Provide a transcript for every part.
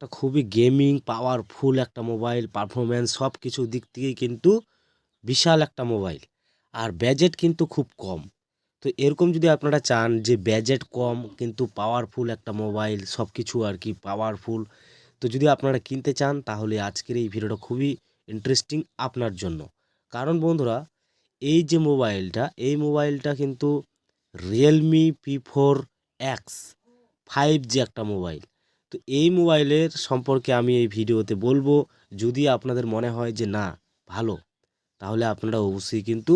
একটা খুবই gaming powerful একটা মোবাইল, পারফরম্যান্স সব কিছু দিক থেকেই কিন্তু বিশাল একটা মোবাইল। আর বাজেট কিন্তু খুব কম। তো এরকম যদি আপনারা চান যে বাজেট কম কিন্তু পাওয়ারফুল একটা মোবাইল, সব কিছু আর কি পাওয়ারফুল, তো যদি আপনারা কিনতে চান তাহলে আজকের এই ভিডিওটা খুবই ইন্টারেস্টিং আপনার জন্য। কারণ বন্ধুরা, এই যে মোবাইলটা, এই মোবাইলটা কিন্তু রিয়েলমি P4X 5G একটা মোবাইল। তো এই মোবাইলের সম্পর্কে আমি এই ভিডিওতে বলবো। যদি আপনাদের মনে হয় যে না ভালো, তাহলে আপনারা অবশ্যই কিন্তু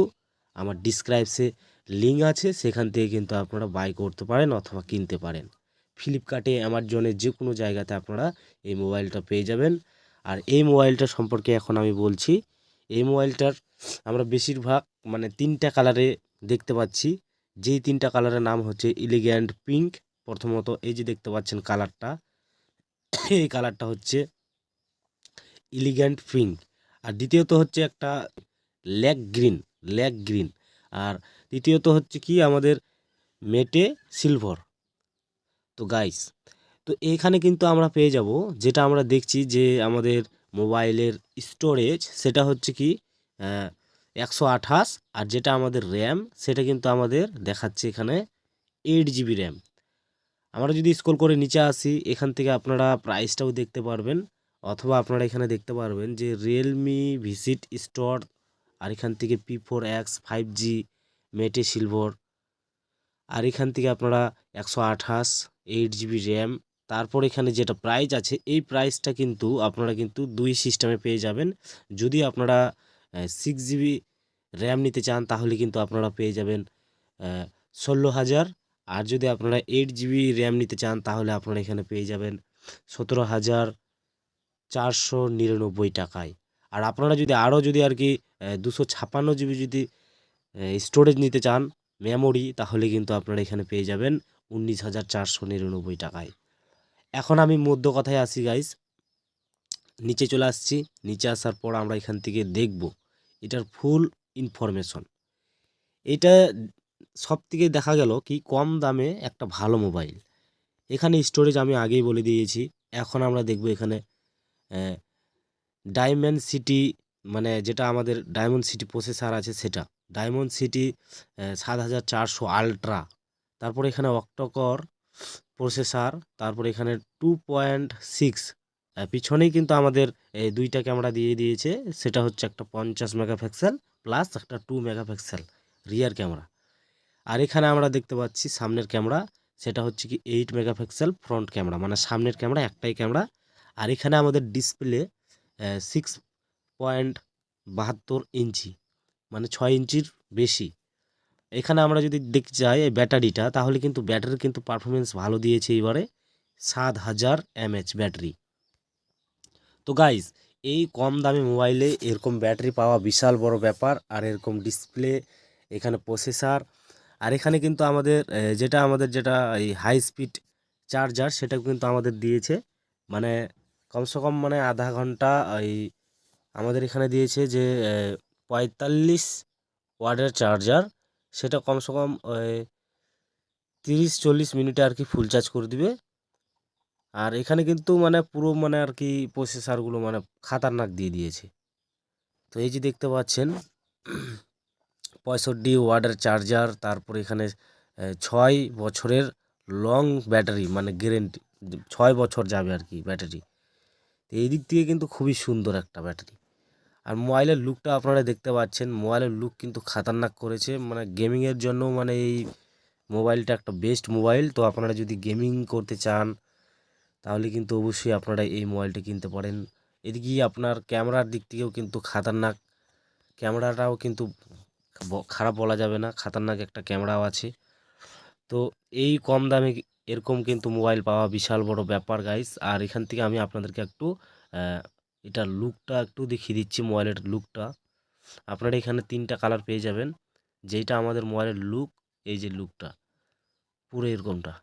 আমার ডিসক্রাইবসে লিঙ্ক আছে, সেখান থেকে কিন্তু আপনারা বাই করতে পারেন অথবা কিনতে পারেন। ফ্লিপকার্টে, অ্যামাজনে, যে কোনো জায়গাতে আপনারা এই মোবাইলটা পেয়ে যাবেন। আর এই মোবাইলটা সম্পর্কে এখন আমি বলছি। এই মোবাইলটার আমরা বেশিরভাগ মানে 3টা কালারে দেখতে পাচ্ছি। যেই 3টা কালারের নাম হচ্ছে এলিগ্যান্ট পিঙ্ক। প্রথমত এই যে দেখতে পাচ্ছেন কালারটা, এই কালারটা হচ্ছে এলিগ্যান্ট পিঙ্ক। আর দ্বিতীয়ত হচ্ছে একটা ল্যাক গ্রিন। আর তৃতীয়ত হচ্ছে কি আমাদের মেটে সিলভার। তো গাইস, তো এইখানে কিন্তু আমরা পেয়ে যাব, যেটা আমরা দেখছি যে আমাদের মোবাইলের স্টোরেজ সেটা হচ্ছে কি 128। আর যেটা আমাদের র্যাম সেটা কিন্তু আমাদের দেখাচ্ছে এখানে 8 GB র্যাম। আমরা যদি স্ক্রল করে নিচে আসি, এখান থেকে আপনারা প্রাইসটাও দেখতে পারবেন, অথবা আপনারা এখানে দেখতে পারবেন যে রিয়েলমি ভিজিট স্টোর। আর এখান থেকে P4X 5G মেটে সিলভার। আর এখান থেকে আপনারা 128 8 GB র্যাম। তারপর এখানে যেটা প্রাইস আছে, এই প্রাইসটা কিন্তু আপনারা কিন্তু দুই সিস্টেমে পেয়ে যাবেন। যদি আপনারা 6 GB র্যাম নিতে চান তাহলে কিন্তু আপনারা পেয়ে যাবেন 16,000। আর যদি আপনারা 8 GB র্যাম নিতে চান তাহলে আপনারা এখানে পেয়ে যাবেন 17,499 টাকায়। আর আপনারা যদি আরও যদি আর কি 256 GB যদি স্টোরেজ নিতে চান, মেমোরি, তাহলে কিন্তু আপনারা এখানে পেয়ে যাবেন 19,499 টাকায়। এখন আমি মধ্য কথায় আসি গাইস, নিচে চলে আসছি। নিচে আসার পর আমরা এখান থেকে দেখব এটার ফুল ইনফরমেশন। এটা সব থেকে দেখা গেল কি কম দামে একটা ভালো মোবাইল। এখানে স্টোরেজ আমি আগেই বলে দিয়েছি। এখন আমরা দেখব এখানে ডায়মন্ড সিটি, মানে যেটা আমাদের ডায়মন্ড সিটি প্রসেসর আছে সেটা ডায়মন্ড সিটি 7400 আলট্রা। তারপর এখানে অক্টোকর প্রসেসর। তারপর এখানে 2.6। পিছনেই কিন্তু আমাদের এই দুইটা ক্যামেরা দিয়ে দিয়েছে। সেটা হচ্ছে একটা 50 মেগাপিক্সেল প্লাস একটা 2 মেগাপিক্সেল রিয়ার ক্যামেরা। আর এখানে আমরা দেখতে পাচ্ছি সামনের ক্যামেরা, সেটা হচ্ছে কি 8 মেগাপিক্সেল ফ্রন্ট ক্যামেরা, মানে সামনের ক্যামেরা একটাই ক্যামেরা। আর এখানে আমাদের ডিসপ্লে 6.72 ইঞ্চি, মানে 6 ইঞ্চির বেশি। এখানে আমরা যদি দেখতে যাই এই ব্যাটারিটা, তাহলে কিন্তু ব্যাটারির কিন্তু পারফরমেন্স ভালো দিয়েছে এবারে, 7000 mAh ব্যাটারি। তো গাইজ, এই কম দামি মোবাইলে এরকম ব্যাটারি পাওয়া বিশাল বড় ব্যাপার। আর এরকম ডিসপ্লে, এখানে প্রসেসর, আর এখানে কিন্তু আমাদের যেটা এই হাই স্পিড চার্জার সেটা কিন্তু আমাদের দিয়েছে। মানে কমসে কম মানে আধা ঘন্টা এই আমাদের এখানে দিয়েছে যে 45 ওয়াটের চার্জার। সেটা কমসে কম 30-40 মিনিটে আর কি ফুল চার্জ করে দিবে। আর এখানে কিন্তু মানে পুরো মানে আর কি প্রসেসরগুলো মানে খাতারনাক দিয়ে দিয়েছে। তো এই যে দেখতে পাচ্ছেন 65 ওয়াটের চার্জার। তারপর এখানে 6 বছরের লং ব্যাটারি, মানে গ্যারেন্টি, 6 বছর যাবে আর কি ব্যাটারি। তো এই দিক থেকে কিন্তু খুবই সুন্দর একটা ব্যাটারি। আর মোবাইলের লুকটা আপনারা দেখতে পাচ্ছেন, মোবাইলের লুক কিন্তু খাতারনাক করেছে। মানে গেমিংয়ের জন্য মানে এই মোবাইলটা একটা বেস্ট মোবাইল। তো আপনারা যদি গেমিং করতে চান তাহলে কিন্তু অবশ্যই আপনারা এই মোবাইলটা কিনতে পারেন। এদিকে আপনার ক্যামেরার দিক থেকেও কিন্তু খাতারনাক, ক্যামেরাটাও কিন্তু খারাপ বলা যাবে না, খাতারনাক একটা ক্যামেরাও আছে। তো এই কম দামে এরকম কিন্তু মোবাইল পাওয়া বিশাল বড় ব্যাপার গাইস। আর এখান থেকে আমি আপনাদেরকে একটু এটার লুকটা একটু দেখিয়ে দিচ্ছি। মোবাইলের লুকটা আপনারা এখানে 3টা কালার পেয়ে যাবেন। যেইটা আমাদের মোবাইলের লুক, এই যে লুকটা পুরো এরকমটা।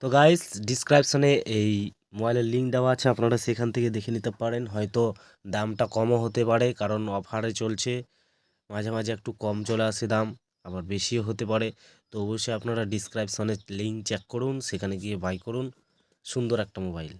তো গাইস, ডিসক্রিপশনে এই মোবাইলের লিঙ্ক দেওয়া আছে, আপনারা সেখান থেকে দেখে নিতে পারেন। হয়তো দামটা কমও হতে পারে, কারণ অফারে চলছে। মাঝে মাঝে একটু কম চলে আসে দাম, আবার বেশিও হতে পারে। তো অবশ্যই আপনারা ডিসক্রিপশনের লিঙ্ক চেক করুন, সেখানে গিয়ে বাই করুন। সুন্দর একটা মোবাইল।